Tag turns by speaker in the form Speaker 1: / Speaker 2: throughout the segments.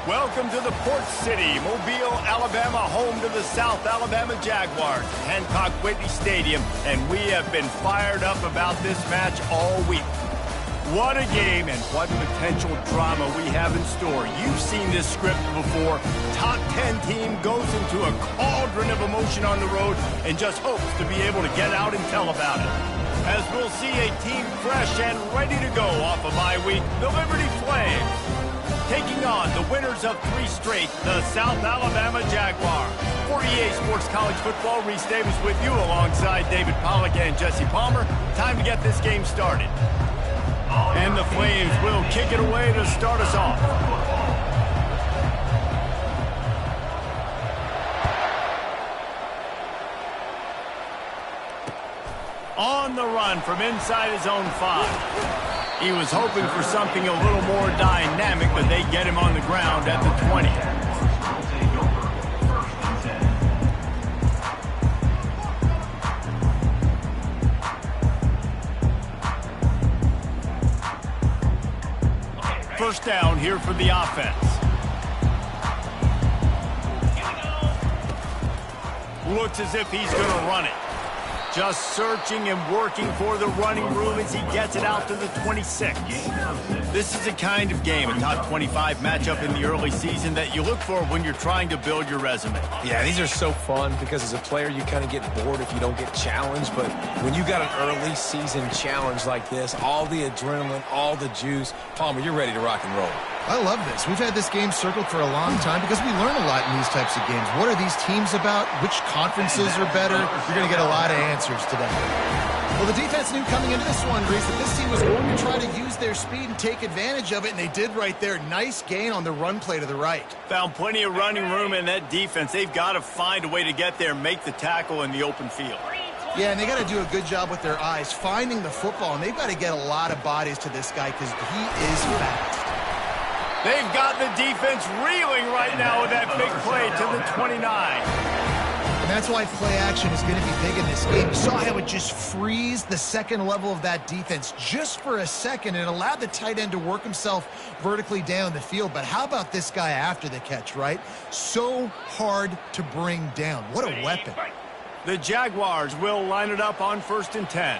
Speaker 1: Welcome to the Port City, Mobile, Alabama, home to the South Alabama Jaguars, Hancock Whitney Stadium, and we have been fired up about this match all week. What a game and what potential drama we have in store. You've seen this script before. Top 10 team goes into a cauldron of emotion on the road and just hopes to be able to get out and tell about it. As we'll see a team fresh and ready to go off of bye week, the Liberty Flames, taking on the winners of 3 straight, the South Alabama Jaguars. For EA Sports College Football, Reese Davis with you alongside David Pollack and Jesse Palmer. Time to get this game started. And the Flames will kick it away to start us off. On the run from inside his own 5. He was hoping for something a little more dynamic, but they get him on the ground at the 20. First down here for the offense. Looks as if he's going to run it. Just searching and working for the running room as he gets it out to the 26. This is a kind of game, a top 25 matchup in the early season that you look for when you're trying to build your resume.
Speaker 2: Yeah, these are so fun because as a player you kind of get bored if you don't get challenged, but when you got an early season challenge like this, all the adrenaline, all the juice, Palmer, you're ready to rock and roll.
Speaker 3: I love this. We've had this game circled for a long time because we learn a lot in these types of games. What are these teams about? Which conferences are better? You're going to get a lot of answers today. Well, the defense knew coming into this one, Reese, that this team was going to try to use their speed and take advantage of it, and they did right there. Nice gain on the run play to the right.
Speaker 1: Found plenty of running room in that defense. They've got to find a way to get there, make the tackle in the open field.
Speaker 3: Yeah, and they got to do a good job with their eyes, finding the football, and they've got to get a lot of bodies to this guy because he is fast.
Speaker 1: They've got the defense reeling right now with that big play to the 29.
Speaker 3: And that's why play action is going to be big in this game. You saw how it just freezed the second level of that defense just for a second. It allowed the tight end to work himself vertically down the field. But how about this guy after the catch, right? So hard to bring down. What a weapon.
Speaker 1: The Jaguars will line it up on 1st and 10.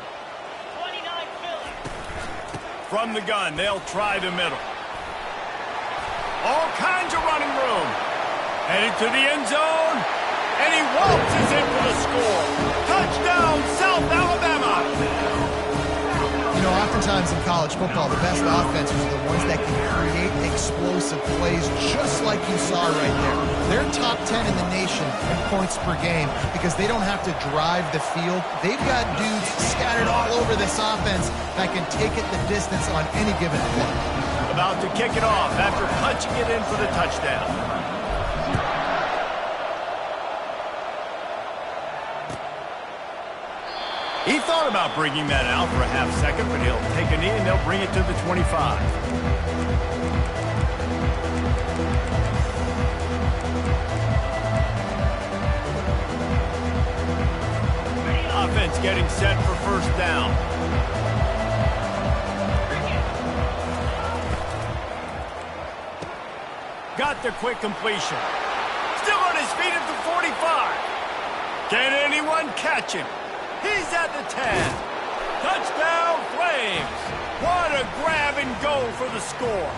Speaker 1: From the gun, they'll try the middle. All kinds of running room. Headed to the end zone. And he waltzes in for the score. Touchdown, South Alabama.
Speaker 3: You know, oftentimes in college football, the best offenses are the ones that can create explosive plays, just like you saw right there. They're top 10 in the nation in points per game because they don't have to drive the field. They've got dudes scattered all over this offense that can take it the distance on any given play.
Speaker 1: About to kick it off after punching it in for the touchdown. He thought about bringing that out for a half second, but he'll take a knee and they'll bring it to the 25. Offense getting set for first down. Got the quick completion. Still on his feet at the 45. Can anyone catch him? He's at the 10. Touchdown, Flames. What a grab and go for the score.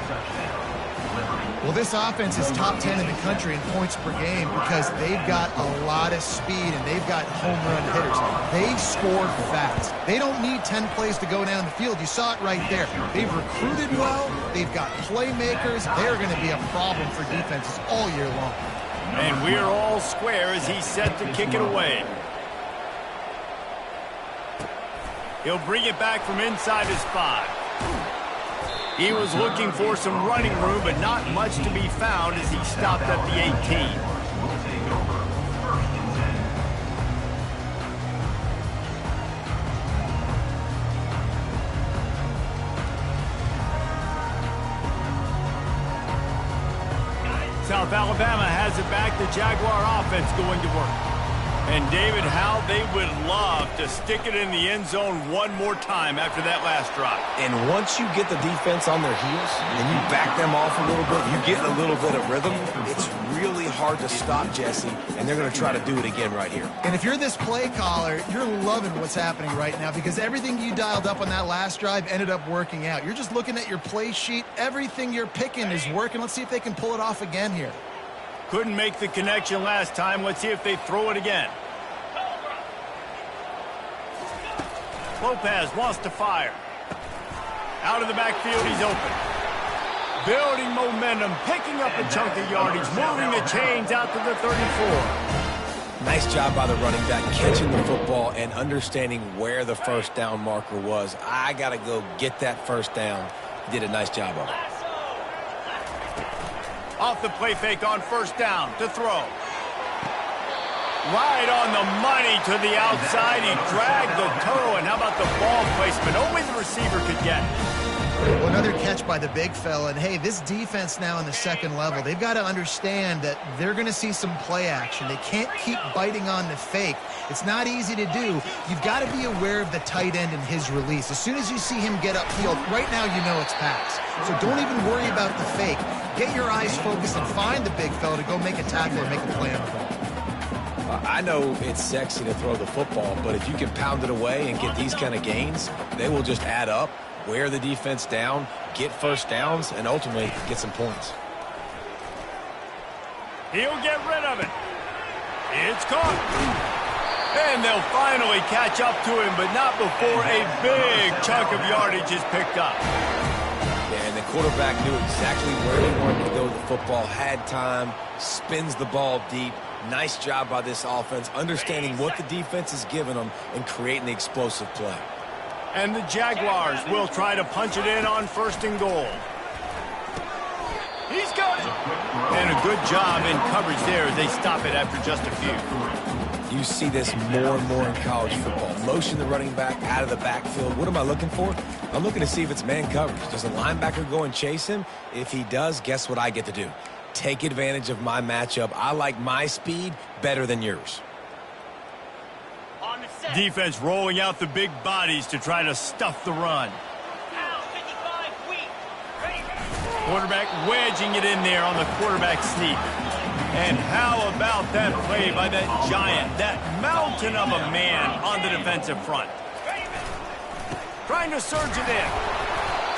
Speaker 3: Well, this offense is top 10 in the country in points per game because they've got a lot of speed and they've got home run hitters. They score fast. They don't need 10 plays to go down the field. You saw it right there. They've recruited well. They've got playmakers. They're going to be a problem for defenses all year long.
Speaker 1: And we're all square as he's set to kick it away. He'll bring it back from inside his 5. He was looking for some running room, but not much to be found as he stopped at the 18. South Alabama has it back. The Jaguar offense going to work. And David, how they would love to stick it in the end zone one more time after that last drive.
Speaker 2: And once you get the defense on their heels and you back them off a little bit, you get a little bit of rhythm, it's really hard to stop Jesse, and they're going to try to do it again right here.
Speaker 3: And if you're this play caller, you're loving what's happening right now because everything you dialed up on that last drive ended up working out. You're just looking at your play sheet. Everything you're picking is working. Let's see if they can pull it off again here.
Speaker 1: Couldn't make the connection last time. Let's see if they throw it again. Lopez wants to fire. Out of the backfield, he's open. Building momentum, picking up a chunk of yardage, moving the chains out to the 34.
Speaker 2: Nice job by the running back, catching the football and understanding where the first down marker was. I got to go get that first down. He did a nice job of it.
Speaker 1: Off the play fake on first down to throw. Right on the money to the outside. He dragged the toe, and how about the ball placement? Only the receiver could get it.
Speaker 3: Well, another catch by the big fella. And, hey, this defense now in the second level, they've got to understand that they're going to see some play action. They can't keep biting on the fake. It's not easy to do. You've got to be aware of the tight end and his release. As soon as you see him get upfield, right now you know it's pass. So don't even worry about the fake. Get your eyes focused and find the big fella to go make a tackle or make a play on the ball.
Speaker 2: I know it's sexy to throw the football, but if you can pound it away and get these kind of gains, they will just add up, wear the defense down, get first downs, and ultimately get some points.
Speaker 1: He'll get rid of it. It's caught. And they'll finally catch up to him, but not before a big chunk of yardage is picked up.
Speaker 2: Yeah, and the quarterback knew exactly where he wanted to go with the football, had time, spins the ball deep. Nice job by this offense, understanding what the defense is giving them and creating the explosive play.
Speaker 1: And the Jaguars will try to punch it in on first and goal. He's got it. And a good job in coverage there as they stop it after just a few.
Speaker 2: You see this more and more in college football. Motion the running back out of the backfield. What am I looking for? I'm looking to see if it's man coverage. Does the linebacker go and chase him? If he does, guess what I get to do? Take advantage of my matchup. I like my speed better than yours.
Speaker 1: Defense rolling out the big bodies to try to stuff the run. Quarterback wedging it in there on the quarterback sneak. And how about that play by that giant, that mountain of a man on the defensive front? Trying to surge it in.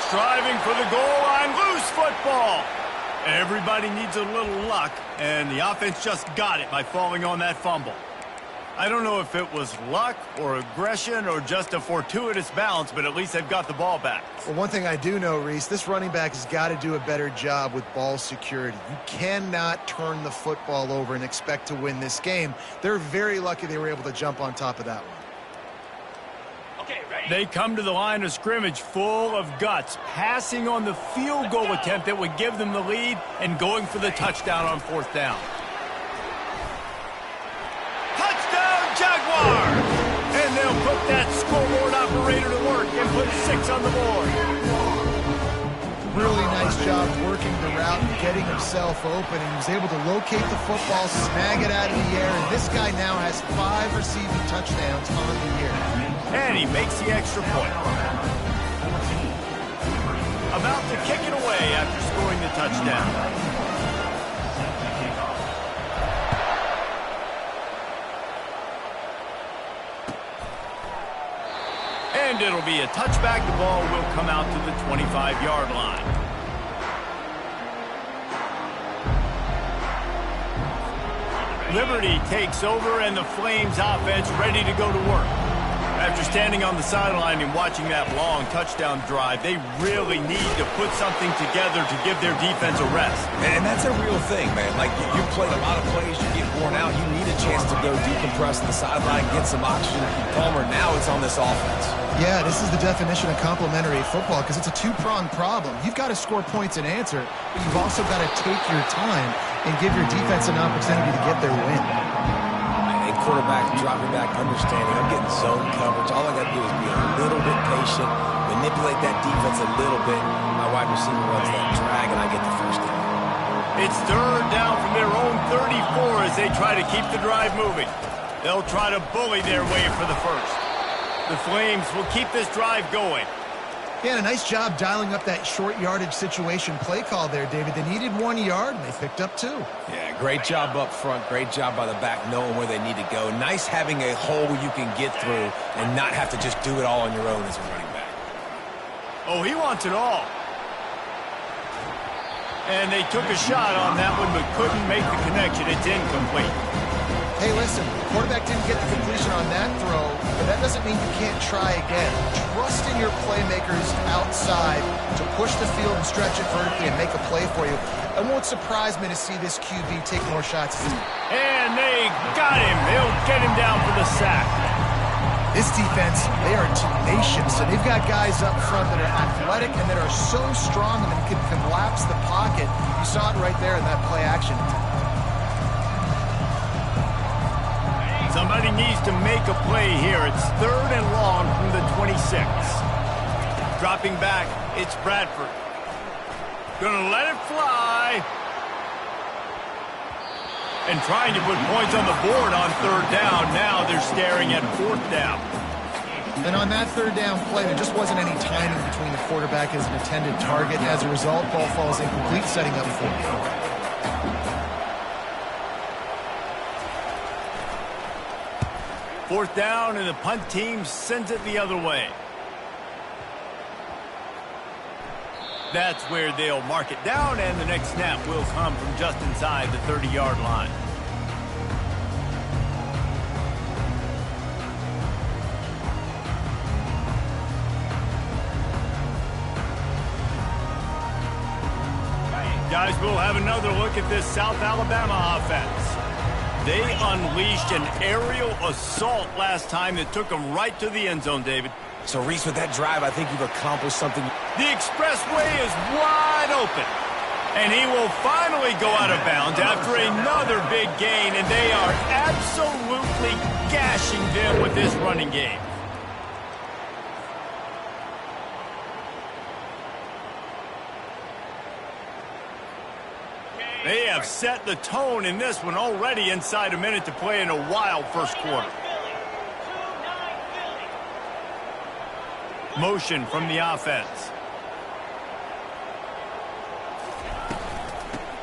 Speaker 1: Striving for the goal line, loose football. Everybody needs a little luck, and the offense just got it by falling on that fumble. I don't know if it was luck or aggression or just a fortuitous bounce, but at least they've got the ball back.
Speaker 3: Well, one thing I do know, Reese, this running back has got to do a better job with ball security. You cannot turn the football over and expect to win this game. They're very lucky they were able to jump on top of that one.
Speaker 1: They come to the line of scrimmage full of guts, passing on the field goal attempt that would give them the lead and going for the touchdown on fourth down. Touchdown, Jaguars! And they'll put that scoreboard operator to work and put 6 on the board.
Speaker 3: Really nice job working the route and getting himself open. And he was able to locate the football, snag it out of the air, and this guy now has 5 receiving touchdowns on the year.
Speaker 1: And he makes the extra point. About to kick it away after scoring the touchdown. And it'll be a touchback. The ball will come out to the 25-yard line. Liberty takes over, and the Flames offense ready to go to work. After standing on the sideline and watching that long touchdown drive, they really need to put something together to give their defense a rest.
Speaker 2: And that's a real thing, man. Like, you played a lot of plays, you get worn out, you need a chance to go decompress the sideline, get some oxygen. Palmer, now it's on this offense.
Speaker 3: Yeah, this is the definition of complementary football because it's a two-pronged problem. You've got to score points and answer, but you've also got to take your time and give your defense an opportunity to get their win.
Speaker 2: Quarterback dropping back, understanding I'm getting zone coverage. All I got to do is be a little bit patient, manipulate that defense a little bit. My wide receiver runs that drag, and I get the first down.
Speaker 1: It's third down from their own 34 as they try to keep the drive moving. They'll try to bully their way for the first. The Flames will keep this drive going.
Speaker 3: Yeah, a nice job dialing up that short yardage situation play call there, David. They needed 1 yard, and they picked up 2.
Speaker 2: Yeah, great job up front. Great job by the back knowing where they need to go. Nice having a hole you can get through and not have to just do it all on your own as a running back.
Speaker 1: Oh, he wants it all. And they took a shot on that one but couldn't make the connection. It's incomplete.
Speaker 3: Hey, listen, the quarterback didn't get the completion on that throw, but that doesn't mean you can't try again. Trust in your playmakers outside to push the field and stretch it vertically and make a play for you. It won't surprise me to see this QB take more shots.
Speaker 1: And they got him. They'll get him down for the sack.
Speaker 3: This defense, they are tenacious. So they've got guys up front that are athletic and that are so strong and can collapse the pocket. You saw it right there in that play action.
Speaker 1: Somebody needs to make a play here. It's 3rd and long from the 26. Dropping back, it's Bradford. Gonna let it fly. And trying to put points on the board on 3rd down. Now they're staring at 4th down.
Speaker 3: And on that 3rd down play, there just wasn't any timing between the quarterback and his intended target. As a result, ball falls incomplete, setting up 4th.
Speaker 1: 4th down, and the punt team sends it the other way. That's where they'll mark it down, and the next snap will come from just inside the 30-yard line. Guys, we'll have another look at this South Alabama offense. They unleashed an aerial assault last time that took them right to the end zone, David.
Speaker 2: So, Reese, with that drive, I think you've accomplished something.
Speaker 1: The expressway is wide open. And he will finally go out of bounds after another big gain, and they are absolutely gashing them with this running game. They have set the tone in this one already inside a minute to play in a wild first quarter. Motion from the offense.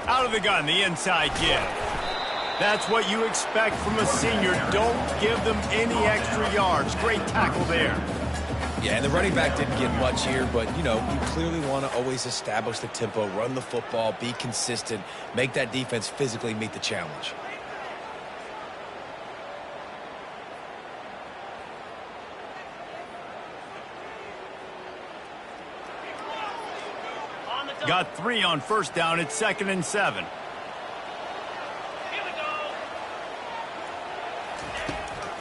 Speaker 1: Out of the gun, the inside give. That's what you expect from a senior. Don't give them any extra yards. Great tackle there.
Speaker 2: Yeah, and the running back didn't get much here, but, you know, you clearly want to always establish the tempo, run the football, be consistent, make that defense physically meet the challenge.
Speaker 1: Got 3 on 1st down. It's 2nd and 7.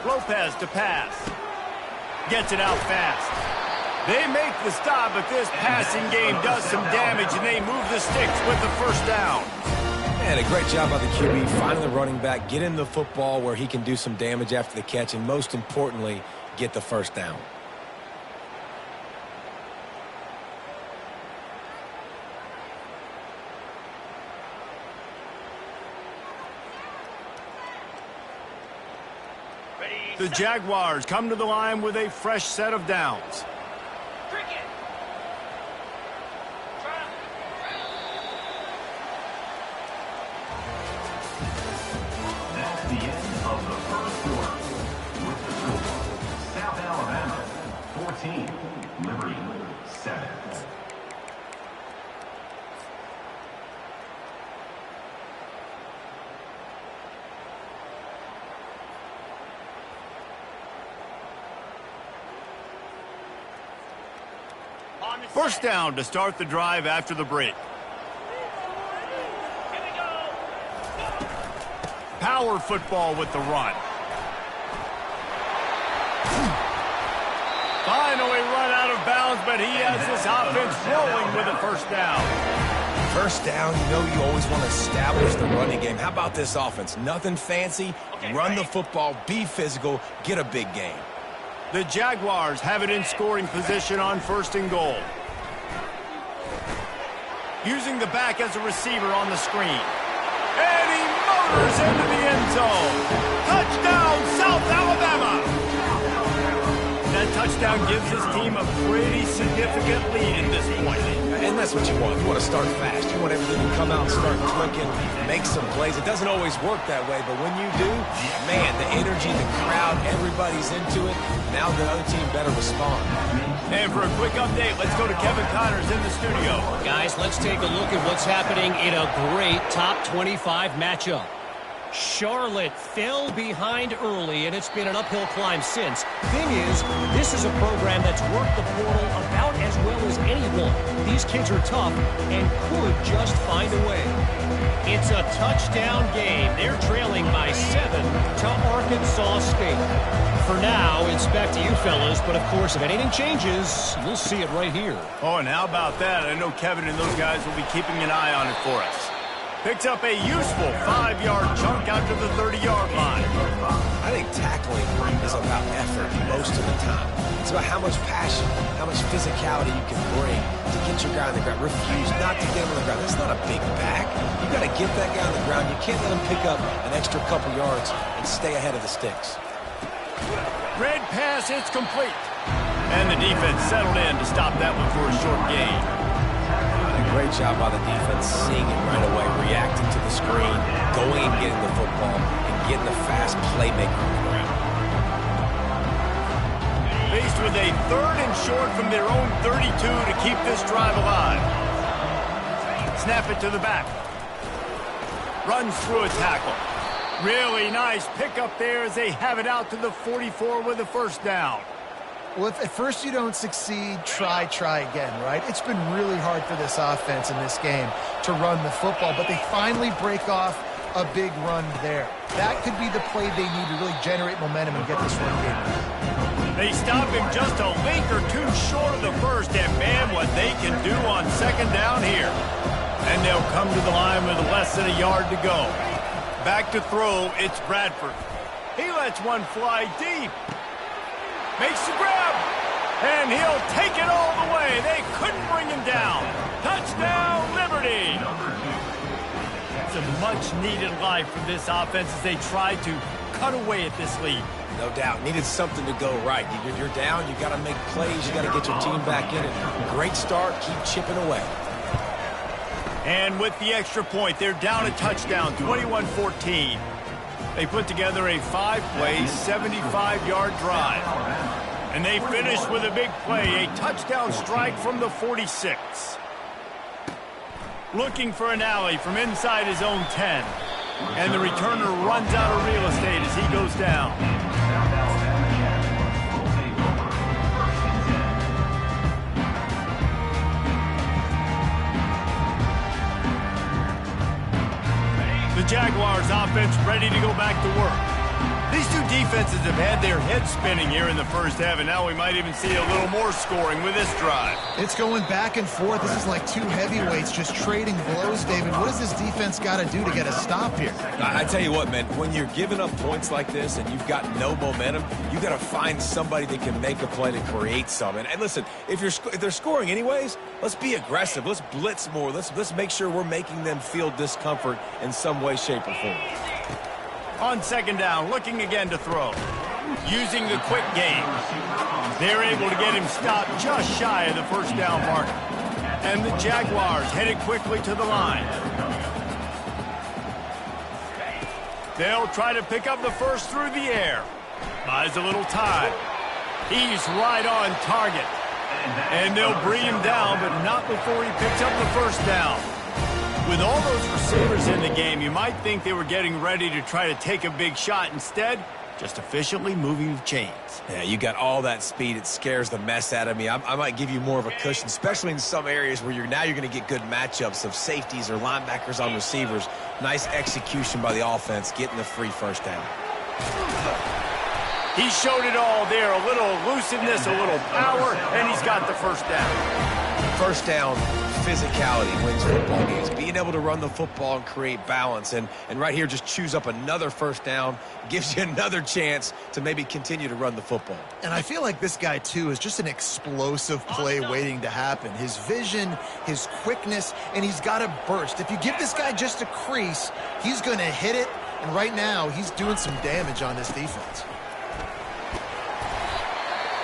Speaker 1: Lopez to pass. Gets it out fast. They make the stop, but this passing game does some damage, and they move the sticks with the 1st down.
Speaker 2: And a great job by the QB, finding the running back, get him the football where he can do some damage after the catch, and most importantly, get the 1st down.
Speaker 1: The Jaguars come to the line with a fresh set of downs.
Speaker 4: That's the end of the first quarter. With the score, South Alabama 14, Liberty 7.
Speaker 1: First down to start the drive after the break. Power football with the run. Finally run out of bounds, but he has this offense rolling with a 1st down.
Speaker 2: 1st down, you know you always want to establish the running game. How about this offense? Nothing fancy. Run the football, be physical, get a big gain.
Speaker 1: The Jaguars have it in scoring position on 1st and goal. Using the back as a receiver on the screen. And he Counters into the end zone. Touchdown, South Alabama. That touchdown gives his team a pretty significant lead at this point.
Speaker 2: And that's what you want. You want to start fast. You want everything to come out and start clicking, make some plays. It doesn't always work that way, but when you do, man, the energy, the crowd, everybody's into it. Now the other team better respond.
Speaker 1: And for a quick update, let's go to Kevin Connors in the studio.
Speaker 5: Guys, let's take a look at what's happening in a great top 25 matchup. Charlotte fell behind early, and it's been an uphill climb since. Thing is, this is a program that's worked the portal about as well as anyone. These kids are tough and could just find a way. It's a touchdown game. They're trailing by 7 to Arkansas State. For now, it's back to you fellas, but of course, if anything changes, you'll see it right here.
Speaker 1: Oh, and how about that? I know Kevin and those guys will be keeping an eye on it for us. Picks up a useful 5-yard chunk out to the 30-yard line.
Speaker 2: I think tackling is about effort most of the time. It's about how much passion, how much physicality you can bring to get your guy on the ground. Refuse not to get him on the ground. That's not a big back. You got to get that guy on the ground. You can't let him pick up an extra couple yards and stay ahead of the sticks.
Speaker 1: Red pass, it's complete. And the defense settled in to stop that one for a short gain.
Speaker 2: Great job by the defense, seeing it right away, reacting to the screen, going and getting the football, and getting the fast playmaker on the ground.
Speaker 1: Faced with a 3rd and short from their own 32 to keep this drive alive. Snap it to the back. Runs through a tackle. Really nice pickup there as they have it out to the 44 with a first down.
Speaker 3: Well, if at first you don't succeed, try again, right? It's been really hard for this offense in this game to run the football, but they finally break off a big run there. That could be the play they need to really generate momentum and get this run game.
Speaker 1: They stop him just a link or two short of the first, and man, what they can do on 2nd down here. And they'll come to the line with less than a yard to go. Back to throw, it's Bradford. He lets one fly deep. Makes the grab, and he'll take it all the way. They couldn't bring him down. Touchdown, Liberty. It's a much-needed life for this offense as they try to cut away at this lead.
Speaker 2: No doubt. Needed something to go right. You're down. You got to make plays. You got to get your team back in it. Great start. Keep chipping away.
Speaker 1: And with the extra point, they're down a touchdown, 21-14. They put together a 5-play, 75-yard drive. And they finish with a big play, a touchdown strike from the 46. Looking for an alley from inside his own 10. And the returner runs out of real estate as he goes down. The Jaguars offense ready to go back to work. These two defenses have had their heads spinning here in the first half, and now we might even see a little more scoring with this drive.
Speaker 3: It's going back and forth. This is like two heavyweights just trading blows, David. What does this defense got to do to get a stop here?
Speaker 2: I tell you what, man, when you're giving up points like this and you've got no momentum, you got to find somebody that can make a play to create some. And listen, if they're scoring anyways, let's be aggressive. Let's blitz more. Let's make sure we're making them feel discomfort in some way, shape, or form.
Speaker 1: On 2nd down, looking again to throw. Using the quick game. They're able to get him stopped just shy of the first down marker. And the Jaguars headed quickly to the line. They'll try to pick up the first through the air. Buys a little time. He's right on target. And they'll bring him down, but not before he picks up the first down. With all those receivers in the game, you might think they were getting ready to try to take a big shot. Instead, just efficiently moving the chains.
Speaker 2: Yeah, you got all that speed. It scares the mess out of me. I might give you more of a cushion, especially in some areas where you're going to get good matchups of safeties or linebackers on receivers. Nice execution by the offense, getting the free first down.
Speaker 1: He showed it all there. A little elusiveness, a little power, and he's got the first down.
Speaker 2: First down, physicality wins football games. Being able to run the football and create balance. And right here, just choose up another first down. Gives you another chance to maybe continue to run the football.
Speaker 3: And I feel like this guy, too, is just an explosive play waiting to happen. His vision, his quickness, and he's got a burst. If you give this guy just a crease, he's going to hit it. And right now, he's doing some damage on this defense.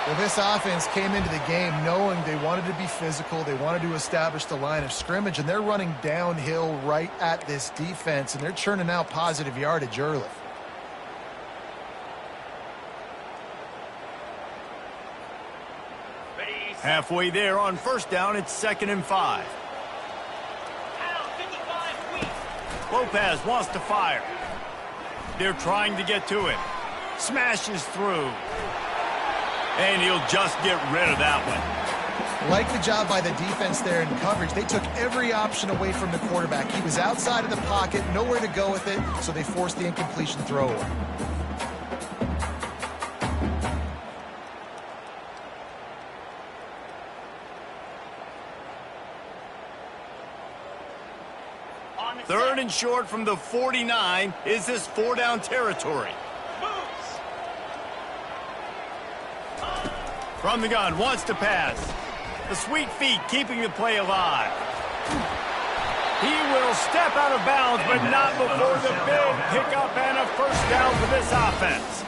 Speaker 3: Well, this offense came into the game knowing they wanted to be physical. They wanted to establish the line of scrimmage, and they're running downhill right at this defense, and they're churning out positive yardage early.
Speaker 1: Halfway there on first down, it's 2nd and 5. Lopez wants to fire. They're trying to get to him. Smashes through. And he'll just get rid of that one.
Speaker 3: Like the job by the defense there in coverage. They took every option away from the quarterback. He was outside of the pocket, nowhere to go with it, so they forced the incompletion throw away.
Speaker 1: Third and short from the 49. Is this 4-down territory? From the gun, wants to pass. The sweet feet keeping the play alive. He will step out of bounds, but not before the big pickup and a first down for this offense.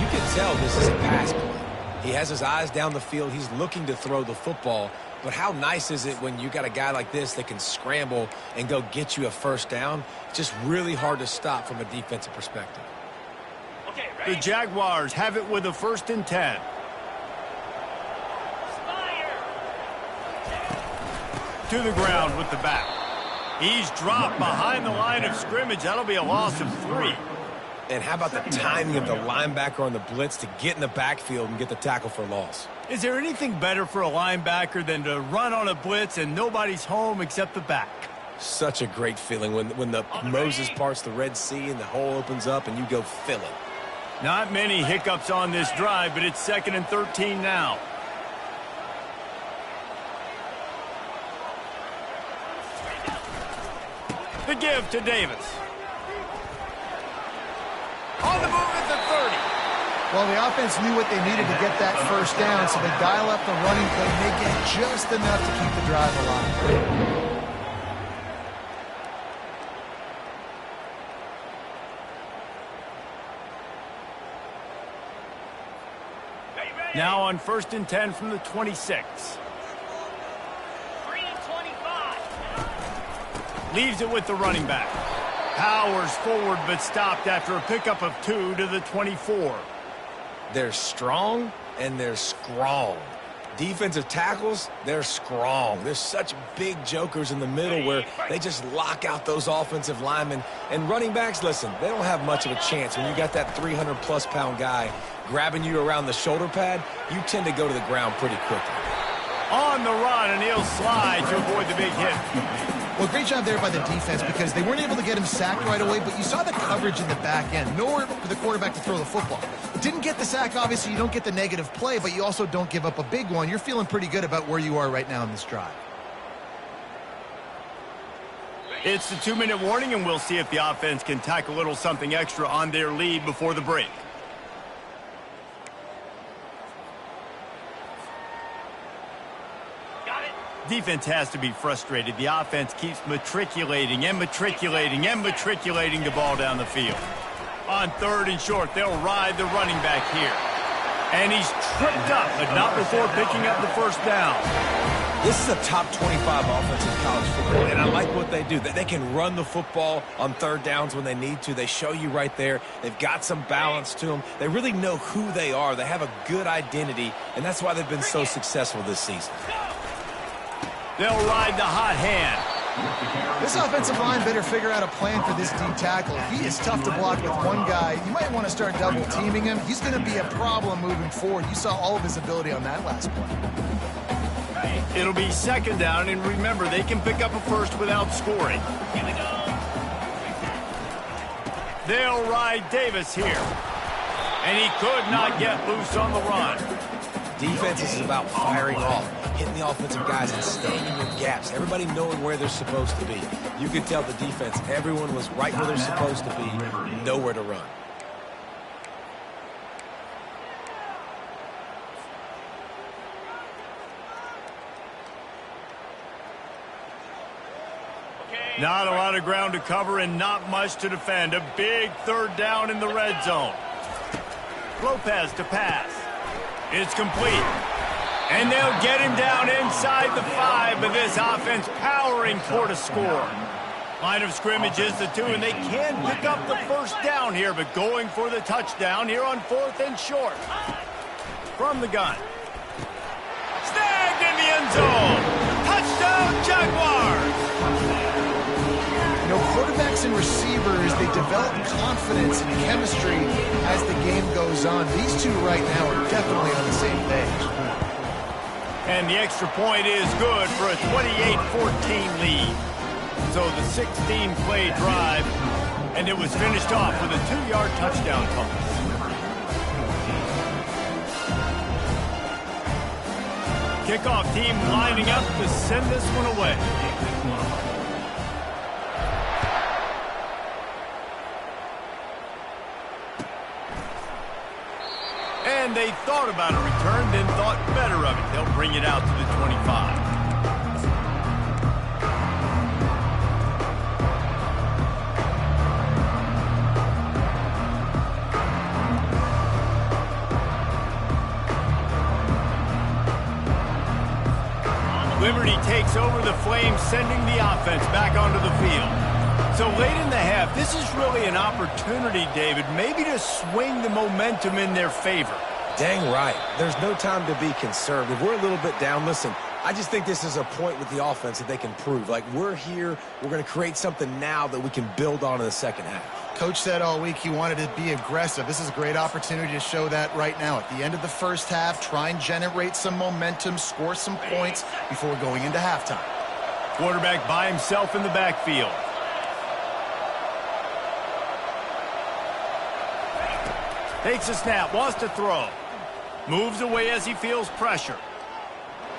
Speaker 2: You can tell this is a pass play. He has his eyes down the field. He's looking to throw the football. But how nice is it when you got a guy like this that can scramble and go get you a first down? It's just really hard to stop from a defensive perspective.
Speaker 1: The Jaguars have it with a 1st and 10. To the ground with the back. He's dropped behind the line of scrimmage. That'll be a loss of 3.
Speaker 2: And how about the timing of the linebacker on the blitz to get in the backfield and get the tackle for loss?
Speaker 1: Is there anything better for a linebacker than to run on a blitz and nobody's home except the back?
Speaker 2: Such a great feeling when the Moses parts the Red Sea and the hole opens up and you go fill it.
Speaker 1: Not many hiccups on this drive, but it's 2nd and 13 now. The give to Davis. On the move at the 30.
Speaker 3: Well, the offense knew what they needed to get that first down, so they dial up the running play and they get just enough to keep the drive alive.
Speaker 1: Now on 1st and 10 from the 26. Leaves it with the running back. Powers forward, but stopped after a pickup of 2 to the 24.
Speaker 2: They're strong and they're strong. Defensive tackles, they're strong. There's such big jokers in the middle where they just lock out those offensive linemen. And running backs, listen, they don't have much of a chance. When you got that 300-plus pound guy grabbing you around the shoulder pad, you tend to go to the ground pretty quickly.
Speaker 1: On the run, and he'll slide to avoid the big hit.
Speaker 3: Well, great job there by the defense because they weren't able to get him sacked right away, but you saw the coverage in the back end. Nowhere for the quarterback to throw the football. Didn't get the sack, obviously. You don't get the negative play, but you also don't give up a big one. You're feeling pretty good about where you are right now in this drive.
Speaker 1: It's the 2-minute warning, and we'll see if the offense can tack a little something extra on their lead before the break. Defense has to be frustrated. The offense keeps matriculating and matriculating and matriculating the ball down the field. On 3rd and short, they'll ride the running back here. And he's tripped up, but not before picking up the first down.
Speaker 2: This is a top 25 offense in college football, and I like what they do. They can run the football on 3rd downs when they need to. They show you right there. They've got some balance to them. They really know who they are. They have a good identity, and that's why they've been so successful this season.
Speaker 1: They'll ride the hot hand.
Speaker 3: This offensive line better figure out a plan for this D tackle. He is tough to block with one guy. You might want to start double teaming him. He's going to be a problem moving forward. You saw all of his ability on that last play.
Speaker 1: It'll be 2nd down, and remember, they can pick up a first without scoring. Here we go. They'll ride Davis here. And he could not get loose on the run.
Speaker 2: Defense is about firing off, hitting the offensive guys and staying in your gaps. Everybody knowing where they're supposed to be. You could tell the defense, everyone was right where they're supposed to be, nowhere to run.
Speaker 1: Not a lot of ground to cover and not much to defend. A big third down in the red zone. Lopez to pass. It's complete. And they'll get him down inside the 5, but this offense powering toward a score. Line of scrimmage is the 2, and they can pick up the first down here, but going for the touchdown here on 4th and short. From the gun. Snagged in the end zone. Touchdown, Jaguars.
Speaker 3: You know, quarterbacks and receivers, they develop confidence and chemistry as the game goes on. These two right now are definitely on the same page.
Speaker 1: And the extra point is good for a 28-14 lead. So the 16-play drive, and it was finished off with a 2-yard touchdown toss. Kickoff team lining up to send this one away. And they thought about a return, then thought better of it. They'll bring it out to the 25. Liberty takes over the Flames, sending the offense back onto the field. So late in the half, this is really an opportunity, David, maybe to swing the momentum in their favor.
Speaker 2: Dang right. There's no time to be conservative. We're a little bit down. Listen, I just think this is a point with the offense that they can prove. Like, we're here, we're going to create something now that we can build on in the second half.
Speaker 3: Coach said all week he wanted to be aggressive. This is a great opportunity to show that right now. At the end of the first half, try and generate some momentum, score some points before going into halftime.
Speaker 1: Quarterback by himself in the backfield. Takes a snap, wants to throw. Moves away as he feels pressure.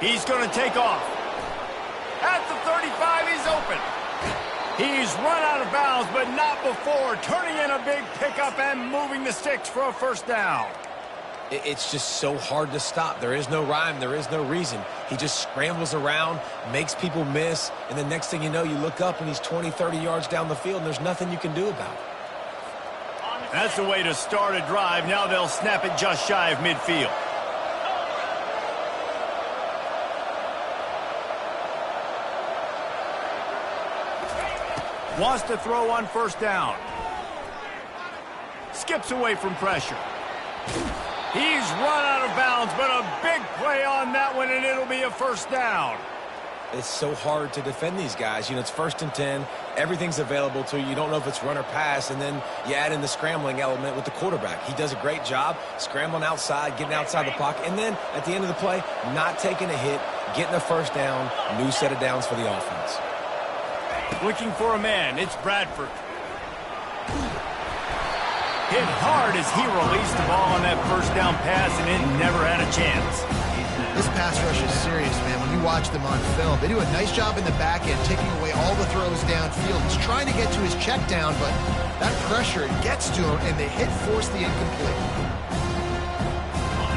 Speaker 1: He's going to take off. At the 35, he's open. He's run out of bounds, but not before turning in a big pickup and moving the sticks for a first down.
Speaker 2: It's just so hard to stop. There is no rhyme. There is no reason. He just scrambles around, makes people miss, and the next thing you know, you look up and he's 20, 30 yards down the field, and there's nothing you can do about it.
Speaker 1: That's the way to start a drive. Now they'll snap it just shy of midfield. Wants to throw on first down. Skips away from pressure. He's run out of bounds, but a big play on that one, and it'll be a first down.
Speaker 2: It's so hard to defend these guys. You know, it's 1st and 10. Everything's available to you. You don't know if it's run or pass, and then you add in the scrambling element with the quarterback. He does a great job scrambling outside, getting outside the pocket, and then at the end of the play, not taking a hit, getting a first down, new set of downs for the offense.
Speaker 1: Looking for a man. It's Bradford. Hit hard as he released the ball on that first down pass, and it never had a chance.
Speaker 3: This pass rush is serious, man. When you watch them on film, they do a nice job in the back end, taking away all the throws downfield. He's trying to get to his check down, but that pressure gets to him, and the hit forced the incomplete.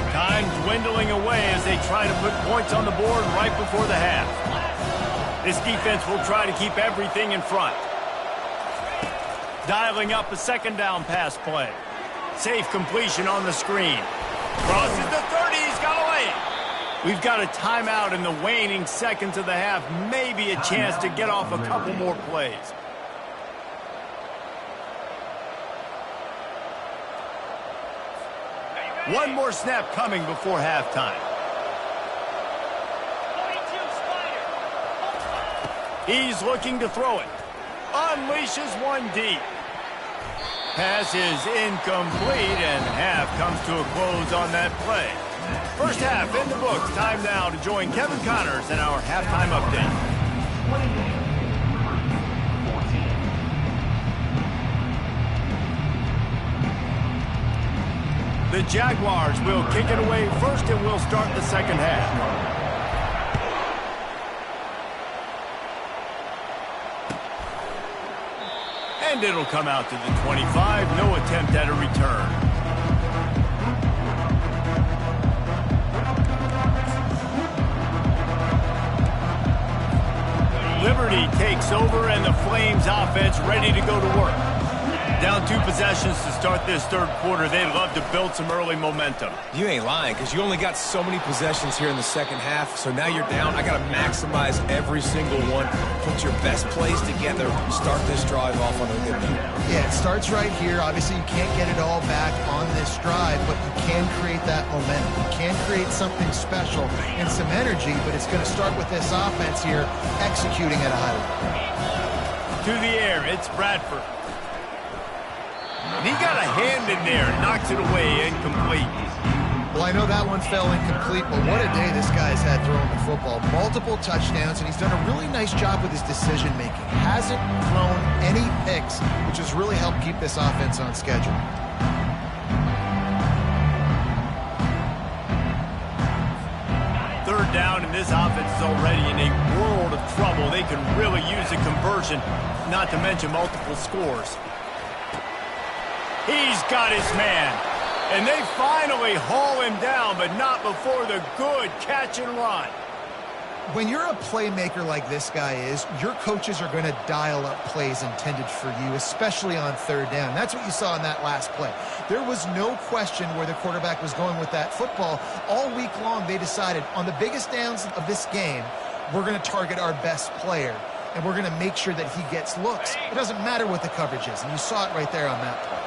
Speaker 1: Time dwindling away as they try to put points on the board right before the half. This defense will try to keep everything in front. Dialing up a second down pass play. Safe completion on the screen. Crosses the 30, he's got a lane. We've got a timeout in the waning seconds of the half. Maybe a chance to get off a couple more plays. One more snap coming before halftime. He's looking to throw it. Unleashes one deep. Pass is incomplete, and half comes to a close on that play. First half in the books. Time now to join Kevin Connors in our halftime update. The Jaguars will kick it away first, and we'll start the second half. And it'll come out to the 25. No attempt at a return. Liberty takes over, and the Flames offense ready to go to work. Down 2 possessions to start this third quarter. They'd love to build some early momentum.
Speaker 2: You ain't lying, because you only got so many possessions here in the second half, so now you're down. I got to maximize every single one. Put your best plays together. Start this drive off on a good note.
Speaker 3: Yeah, it starts right here. Obviously, you can't get it all back on this drive, but you can create that momentum. You can create something special and some energy, but it's going to start with this offense here executing at a high level.
Speaker 1: To the air, it's Bradford. He got a hand in there, knocks it away, incomplete.
Speaker 3: Well, I know that one fell incomplete, but what a day this guy's had throwing the football. Multiple touchdowns, and he's done a really nice job with his decision-making. Hasn't thrown any picks, which has really helped keep this offense on schedule.
Speaker 1: Third down, and this offense is already in a world of trouble. They can really use a conversion, not to mention multiple scores. He's got his man. And they finally haul him down, but not before the good catch and run.
Speaker 3: When you're a playmaker like this guy is, your coaches are going to dial up plays intended for you, especially on third down. That's what you saw in that last play. There was no question where the quarterback was going with that football. All week long, they decided on the biggest downs of this game, we're going to target our best player, and we're going to make sure that he gets looks. It doesn't matter what the coverage is, and you saw it right there on that play.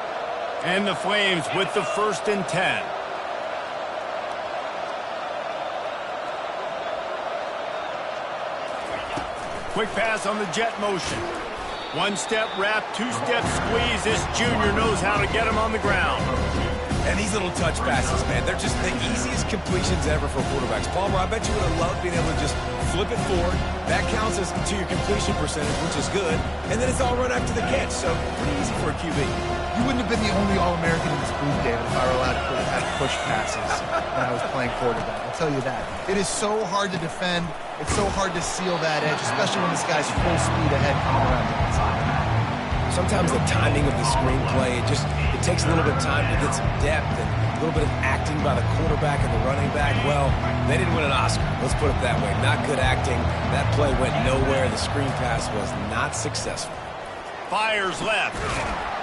Speaker 1: And the Flames with the 1st and 10. Quick pass on the jet motion. 1-step wrap, 2-step squeeze. This junior knows how to get him on the ground.
Speaker 2: And these little touch passes, man, they're just the easiest completions ever for quarterbacks. Palmer, I bet you would have loved being able to just flip it forward. That counts as to your completion percentage, which is good. And then it's all run after the catch, so pretty easy for a QB.
Speaker 3: You wouldn't have been the only All-American in this booth, David, if I were allowed to have push passes when I was playing quarterback. I'll tell you that. It is so hard to defend. It's so hard to seal that edge, especially when this guy's full speed ahead coming around the inside.
Speaker 2: Sometimes the timing of the screenplay, it takes a little bit of time to get some depth and a little bit of acting by the quarterback and the running back. Well, they didn't win an Oscar. Let's put it that way. Not good acting. That play went nowhere. The screen pass was not successful.
Speaker 1: Fires left.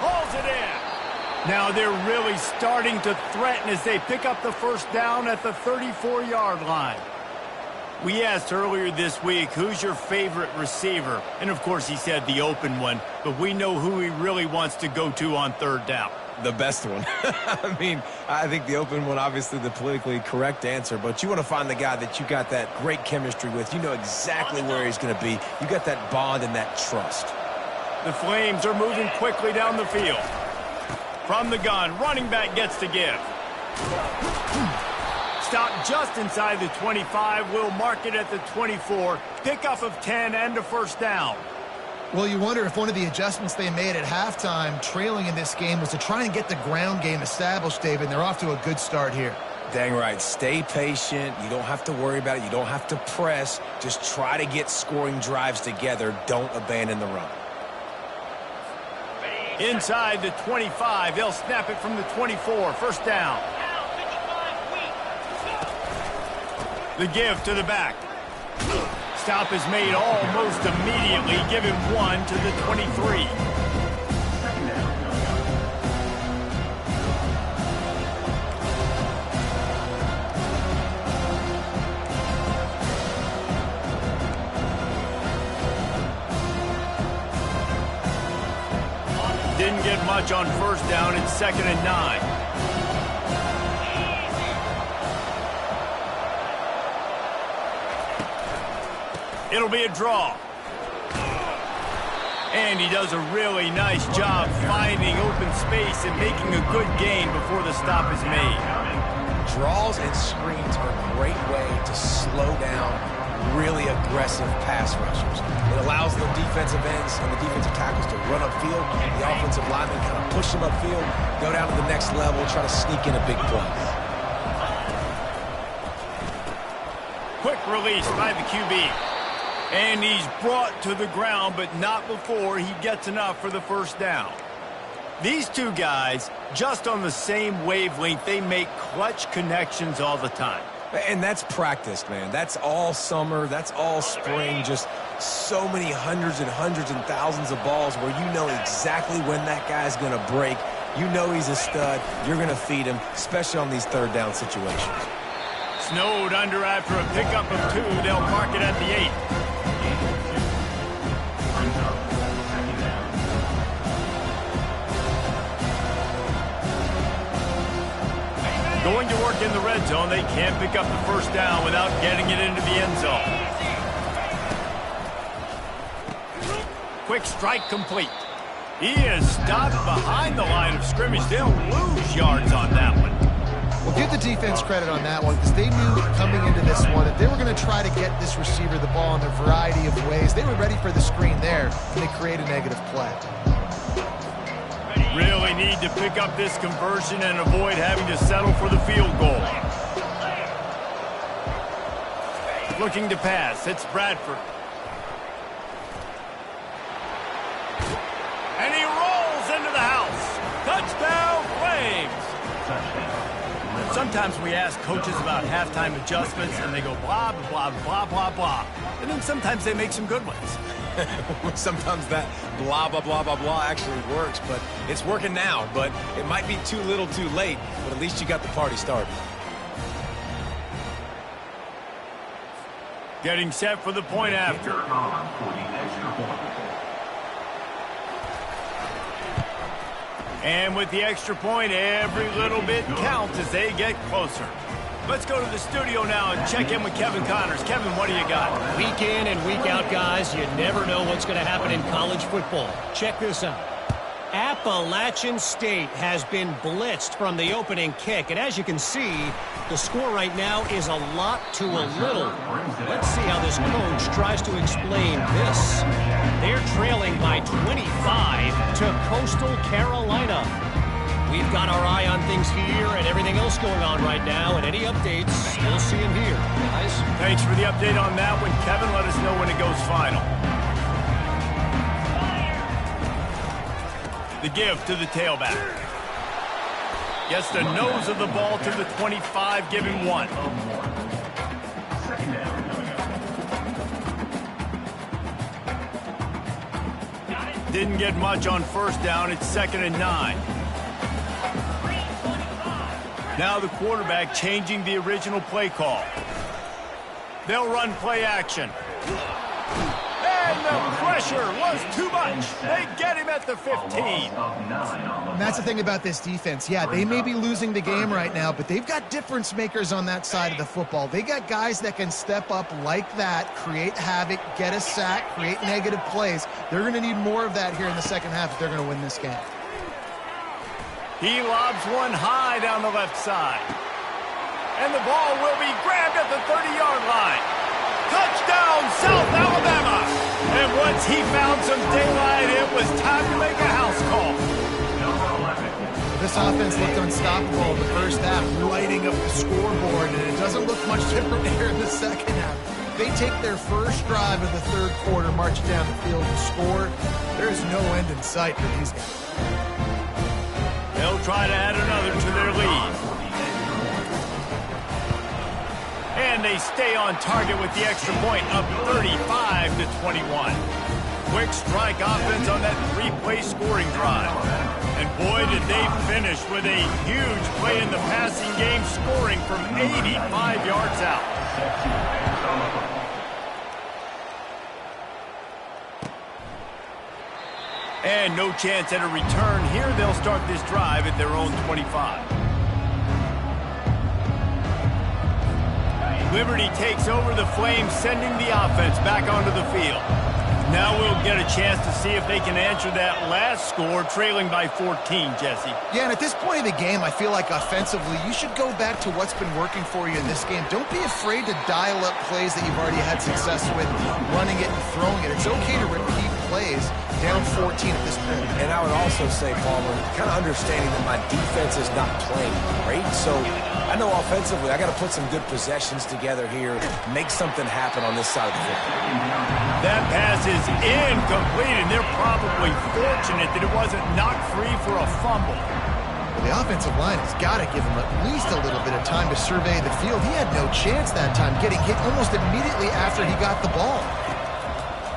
Speaker 1: Hauls it in. Now they're really starting to threaten as they pick up the first down at the 34-yard line. We asked earlier this week, who's your favorite receiver? And, of course, he said the open one, but we know who he really wants to go to on third down.
Speaker 2: The best one. I mean, I think the open one, obviously the politically correct answer, but you want to find the guy that you got that great chemistry with. You know exactly where he's going to be. You got that bond and that trust.
Speaker 1: The Flames are moving quickly down the field. From the gun, running back gets to give. Stop just inside the 25. We'll mark it at the 24. Pickup of 10 and a first down.
Speaker 3: Well, you wonder if one of the adjustments they made at halftime, trailing in this game, was to try and get the ground game established, David, and they're off to a good start here.
Speaker 2: Dang right. Stay patient. You don't have to worry about it. You don't have to press. Just try to get scoring drives together. Don't abandon the run.
Speaker 1: Inside the 25. They'll snap it from the 24. First down. The give to the back. Stop is made almost immediately. Give him one to the 23. Didn't get much on first down. It's 2nd and 9. It'll be a draw. And he does a really nice job finding open space and making a good gain before the stop is made.
Speaker 2: Draws and screens are a great way to slow down really aggressive pass rushers. It allows the defensive ends and the defensive tackles to run upfield. The offensive linemen kind of push them upfield, go down to the next level, try to sneak in a big play.
Speaker 1: Quick release by the QB. And he's brought to the ground, but not before he gets enough for the first down. These two guys, just on the same wavelength, they make clutch connections all the time.
Speaker 2: And that's practiced, man. That's all summer. That's all spring. Just so many hundreds and thousands of balls where you know exactly when that guy's going to break. You know he's a stud. You're going to feed him, especially on these third down situations.
Speaker 1: Snowed under after a pickup of 2. They'll mark it at the 8. Going to work in the red zone, they can't pick up the first down without getting it into the end zone. Quick strike complete. He is stopped behind the line of scrimmage. They'll lose yards on that one.
Speaker 3: Well, give the defense credit on that one because they knew coming into this one that they were going to try to get this receiver the ball in a variety of ways. They were ready for the screen there, and they create a negative play.
Speaker 1: Really need to pick up this conversion and avoid having to settle for the field goal. Looking to pass. It's Bradford. And he rolls into the house. Touchdown, Flames! Sometimes we ask coaches about halftime adjustments, and they go blah, blah, blah, blah, blah. And then sometimes they make some good ones.
Speaker 2: Sometimes that blah, blah, blah, blah, blah actually works, but it's working now. But it might be too little too late, but at least you got the party started.
Speaker 1: Getting set for the point after. And with the extra point, every little bit counts as they get closer. Let's go to the studio now and check in with Kevin Connors. Kevin, what do you got?
Speaker 5: Week in and week out, guys, you never know what's going to happen in college football. Check this out. Appalachian State has been blitzed from the opening kick. And as you can see, the score right now is a lot to a little. Let's see how this coach tries to explain this. They're trailing by 25 to Coastal Carolina. We've got our eye on things here and everything else going on right now, and any updates, we'll see them here. Guys?
Speaker 1: Thanks for the update on that one, Kevin. Let us know when it goes final. The give to the tailback. Gets the nose of the ball to the 25, giving 1. Didn't get much on first down. It's 2nd and 9. Now the quarterback changing the original play call. They'll run play action. And the pressure was too much. They get him at the 15.
Speaker 3: And that's the thing about this defense. Yeah, they may be losing the game right now, but they've got difference makers on that side of the football. They got guys that can step up like that, create havoc, get a sack, create negative plays. They're going to need more of that here in the second half if they're going to win this game.
Speaker 1: He lobs one high down the left side. And the ball will be grabbed at the 30-yard line. Touchdown, South Alabama! And once he found some daylight, it was time to make a house call.
Speaker 3: This offense looked unstoppable in the first half, lighting up the scoreboard, and it doesn't look much different here in the second half. They take their first drive of the third quarter, march down the field and score. There is no end in sight for these guys.
Speaker 1: They'll try to add another to their lead. And they stay on target with the extra point, up 35 to 21. Quick strike offense on that 3-play scoring drive. And boy, did they finish with a huge play in the passing game, scoring from 85 yards out. And no chance at a return here. They'll start this drive at their own 25. Liberty takes over the Flames, sending the offense back onto the field. Now we'll get a chance to see if they can answer that last score, trailing by 14, Jesse.
Speaker 3: Yeah, and at this point of the game, I feel like offensively, you should go back to what's been working for you in this game. Don't be afraid to dial up plays that you've already had success with, running it and throwing it. It's okay to repeat plays down 14 at this point.
Speaker 2: And I would also say, Palmer, kind of understanding that my defense is not playing great, so I know offensively I got to put some good possessions together here, make something happen on this side of the football.
Speaker 1: That pass is incomplete, and they're probably fortunate that it wasn't knocked free for a fumble.
Speaker 3: Well, the offensive line has got to give him at least a little bit of time to survey the field. He had no chance that time, getting hit almost immediately after he got the ball.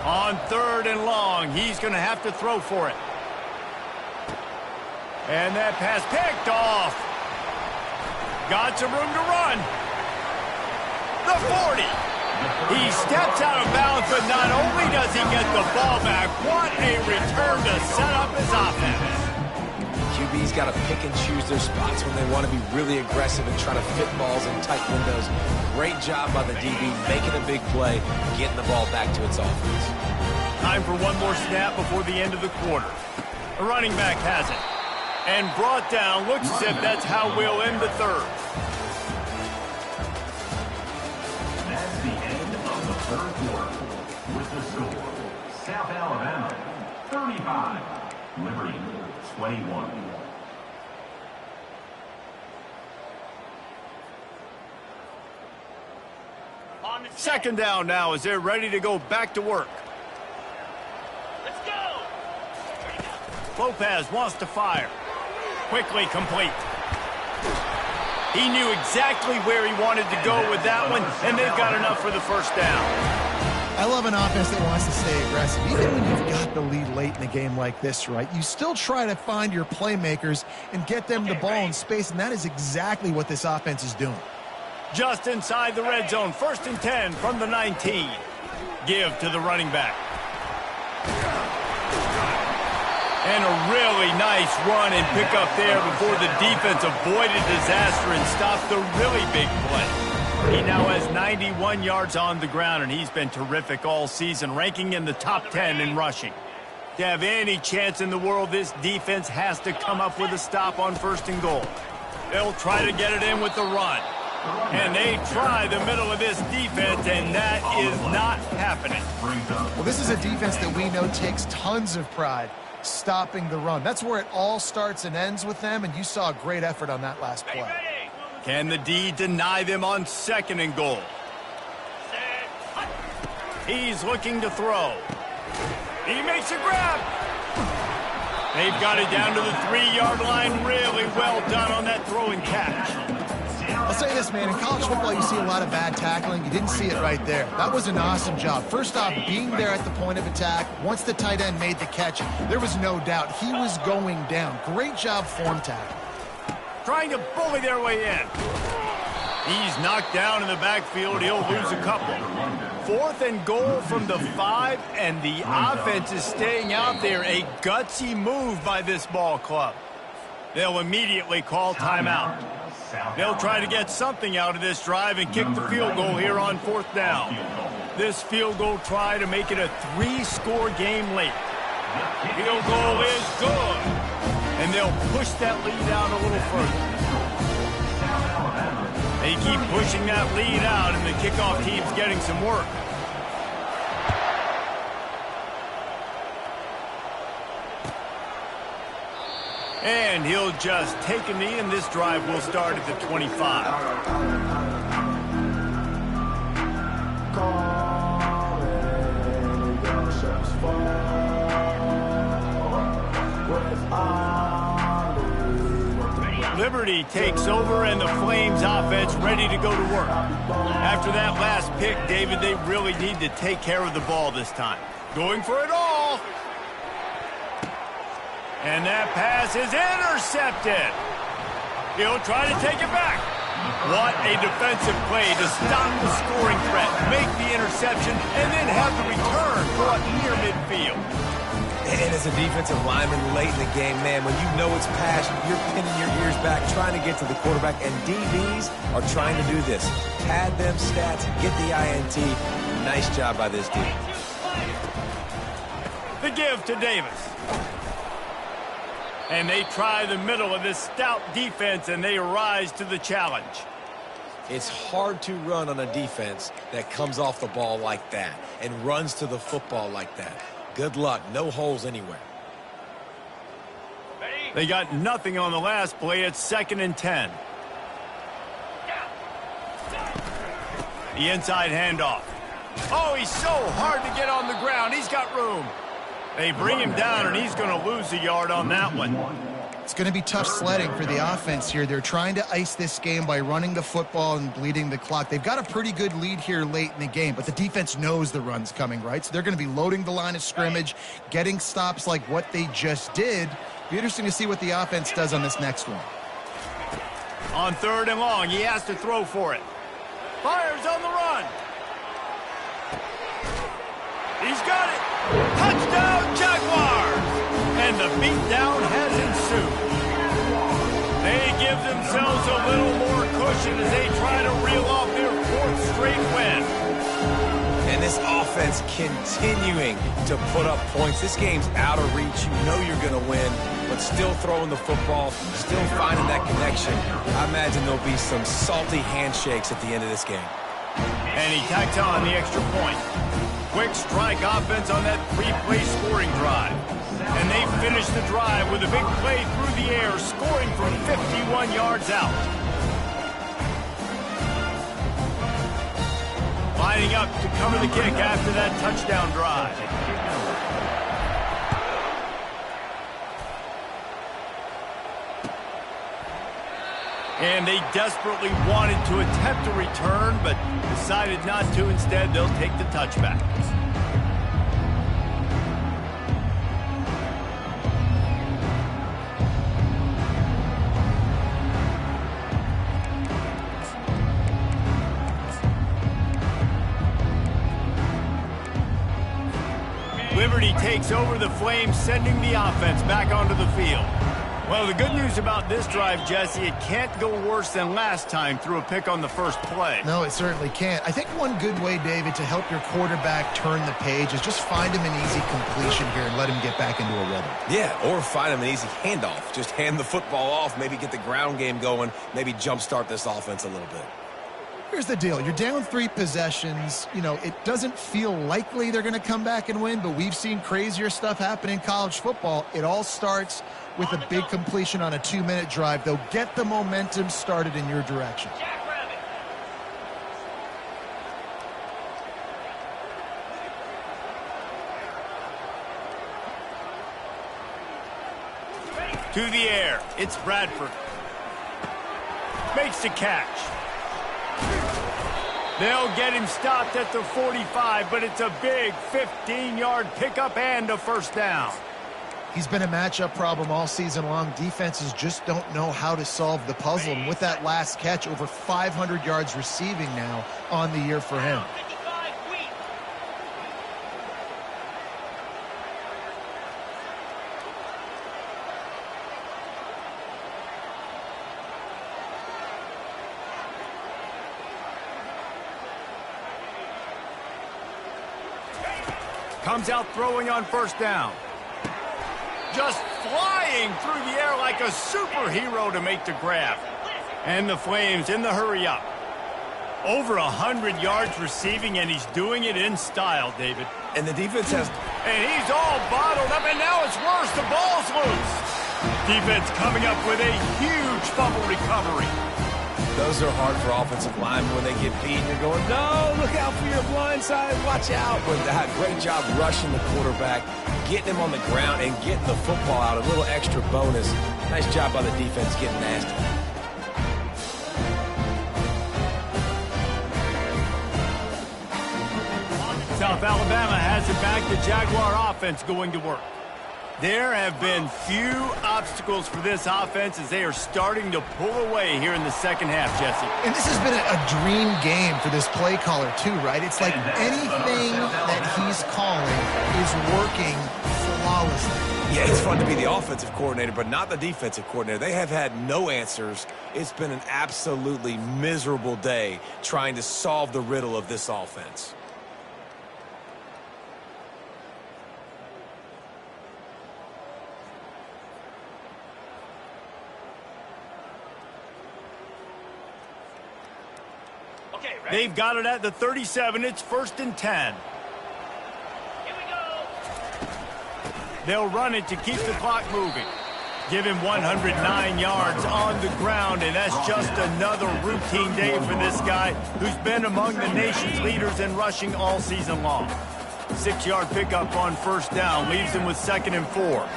Speaker 1: On 3rd and long, he's going to have to throw for it. And that pass picked off. Got some room to run. The 40. He steps out of bounds, but not only does he get the ball back, what a return to set up his offense.
Speaker 2: QB's got to pick and choose their spots when they want to be really aggressive and try to fit balls in tight windows. Great job by the DB, making a big play, getting the ball back to its offense.
Speaker 1: Time for one more snap before the end of the quarter. The running back has it. And brought down, looks as if that's how we'll end the 3rd.
Speaker 4: That's the end of the 3rd quarter. With the score, South Alabama 35, Liberty 21.
Speaker 1: Second down now as they're ready to go back to work.
Speaker 5: Let's go!
Speaker 1: Lopez wants to fire. Quickly complete. He knew exactly where he wanted to go with that one, and they've got enough for the first down.
Speaker 3: I love an offense that wants to stay aggressive. Even when you've got the lead late in a game like this, right, you still try to find your playmakers and get them the ball in space, and that is exactly what this offense is doing.
Speaker 1: Just inside the red zone, 1st and 10 from the 19. Give to the running back. And a really nice run and pick up there before the defense avoided disaster and stopped the really big play. He now has 91 yards on the ground, and he's been terrific all season, ranking in the top 10 in rushing. To have any chance in the world, this defense has to come up with a stop on 1st and goal. They'll try to get it in with the run. And they try the middle of this defense, and that is not happening.
Speaker 3: Well, this is a defense that we know takes tons of pride stopping the run. That's where it all starts and ends with them, and you saw a great effort on that last play.
Speaker 1: Can the D deny them on 2nd and goal? He's looking to throw. He makes a grab. They've got it down to the 3-yard line. Really well done on that throw and catch.
Speaker 3: I'll say this, man, in college football you see a lot of bad tackling. You didn't see it right there. That was an awesome job. First off, being there at the point of attack. Once the tight end made the catch, there was no doubt he was going down. Great job form tackle.
Speaker 1: Trying to bully their way in. He's knocked down in the backfield. He'll lose a couple. 4th and goal from the 5, and the offense is staying out there. A gutsy move by this ball club. They'll immediately call timeout. They'll try to get something out of this drive and kick the field goal here on 4th down. This field goal try to make it a 3-score game late. Field goal is good. And they'll push that lead out a little further. They keep pushing that lead out, and the kickoff team's getting some work. And he'll just take a knee, and this drive will start at the 25. Liberty takes over, and the Flames offense ready to go to work. After that last pick, David, they really need to take care of the ball this time. Going for it all. And that pass is intercepted. He'll try to take it back. What a defensive play to stop the scoring threat, make the interception, and then have the return go up near midfield.
Speaker 2: And as a defensive lineman late in the game, man, when you know it's pass, you're pinning your ears back, trying to get to the quarterback, and DBs are trying to do this. Pad them stats, get the INT. Nice job by this team.
Speaker 1: The give to Davis. And they try the middle of this stout defense, and they rise to the challenge.
Speaker 2: It's hard to run on a defense that comes off the ball like that and runs to the football like that. Good luck. No holes anywhere.
Speaker 1: They got nothing on the last play. It's 2nd and 10. The inside handoff. Oh, he's so hard to get on the ground. He's got room. They bring him down, and he's going to lose a yard on that one.
Speaker 3: It's going to be tough sledding for the offense here. They're trying to ice this game by running the football and bleeding the clock. They've got a pretty good lead here late in the game, but the defense knows the run's coming, right? So they're going to be loading the line of scrimmage, getting stops like what they just did. Be interesting to see what the offense does on this next one.
Speaker 1: On 3rd and long, he has to throw for it. Fires on the run. He's got it. Touchdown, Jaguars! And the beatdown has ensued. They give themselves a little more cushion as they try to reel off their 4th straight win.
Speaker 2: And this offense continuing to put up points. This game's out of reach. You know you're going to win, but still throwing the football, still finding that connection. I imagine there'll be some salty handshakes at the end of this game.
Speaker 1: And he tacks on the extra point. Quick strike offense on that 3-play scoring drive. And they finish the drive with a big play through the air, scoring from 51 yards out. Lining up to cover the kick after that touchdown drive. And they desperately wanted to attempt a return, but decided not to. Instead, they'll take the touchback. Liberty takes over the Flames, sending the offense back onto the field. Well, the good news about this drive, Jesse, it can't go worse than last time through a pick on the first play.
Speaker 3: No, it certainly can't. I think one good way, David, to help your quarterback turn the page is just find him an easy completion here and let him get back into a rhythm.
Speaker 2: Yeah, or find him an easy handoff. Just hand the football off, maybe get the ground game going, maybe jumpstart this offense a little bit.
Speaker 3: Here's the deal. You're down 3 possessions. You know, it doesn't feel likely they're going to come back and win, but we've seen crazier stuff happen in college football. It all starts with a big completion on a 2-minute drive. They'll get the momentum started in your direction.
Speaker 1: To the air. It's Bradford. Makes the catch. They'll get him stopped at the 45, but it's a big 15-yard pickup and a first down.
Speaker 3: He's been a matchup problem all season long. Defenses just don't know how to solve the puzzle. And with that last catch, over 500 yards receiving now on the year for him.
Speaker 1: Comes out throwing on first down. Just flying through the air like a superhero to make the grab. And the Flames in the hurry up. Over 100 yards receiving, and he's doing it in style, David.
Speaker 2: And the defense has...
Speaker 1: And he's all bottled up, and now it's worse. The ball's loose. Defense coming up with a huge fumble recovery.
Speaker 2: Those are hard for offensive linemen when they get beat. You're going, no, look out for your blind side. Watch out. But great job rushing the quarterback, getting him on the ground, and getting the football out. A little extra bonus. Nice job by the defense getting nasty.
Speaker 1: South Alabama has it back. The Jaguar offense going to work. There have been few obstacles for this offense as they are starting to pull away here in the second half, Jesse.
Speaker 3: And this has been a dream game for this play caller, too, right? It's like anything that he's calling is working flawlessly.
Speaker 2: Yeah, it's fun to be the offensive coordinator, but not the defensive coordinator. They have had no answers. It's been an absolutely miserable day trying to solve the riddle of this offense.
Speaker 1: They've got it at the 37. It's 1st and 10. They'll run it to keep the clock moving. Give him 109 yards on the ground, and that's just another routine day for this guy who's been among the nation's leaders in rushing all season long. 6-yard pickup on 1st down leaves him with 2nd and 4.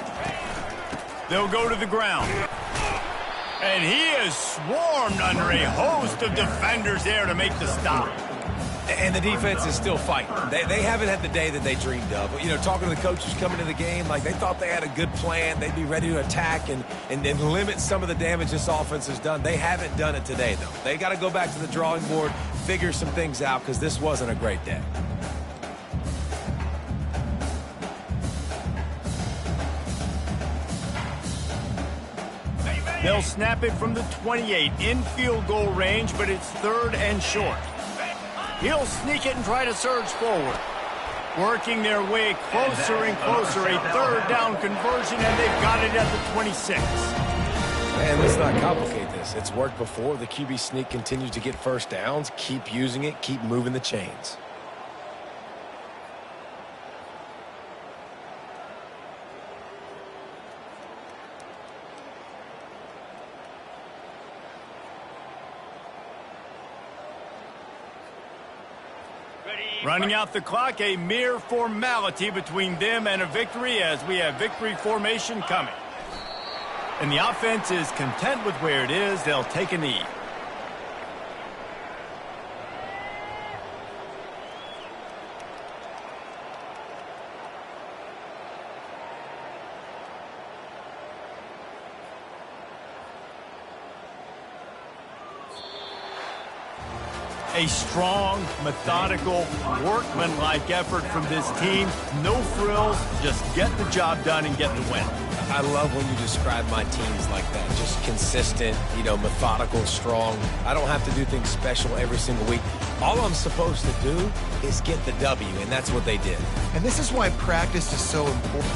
Speaker 1: They'll go to the ground. And he is swarmed under a host of defenders there to make the stop.
Speaker 2: And the defense is still fighting. They haven't had the day that they dreamed of. You know, talking to the coaches coming to the game, like they thought they had a good plan. They'd be ready to attack and limit some of the damage this offense has done. They haven't done it today, though. They got to go back to the drawing board, figure some things out, because this wasn't a great day.
Speaker 1: They'll snap it from the 28 in field goal range, but it's 3rd and short. He'll sneak it and try to surge forward. Working their way closer and closer. A 3rd down conversion, and they've got it at the 26.
Speaker 2: And let's not complicate this. It's worked before. The QB sneak continues to get 1st downs. Keep using it. Keep moving the chains.
Speaker 1: Running out the clock, a mere formality between them and a victory as we have victory formation coming. And the offense is content with where it is. They'll take a knee. A strong, methodical, workmanlike effort from this team. No frills, just get the job done and get the win.
Speaker 2: I love when you describe my teams like that. Just consistent, you know, methodical, strong. I don't have to do things special every single week. All I'm supposed to do is get the W, and that's what they did.
Speaker 3: And this is why practice is so important.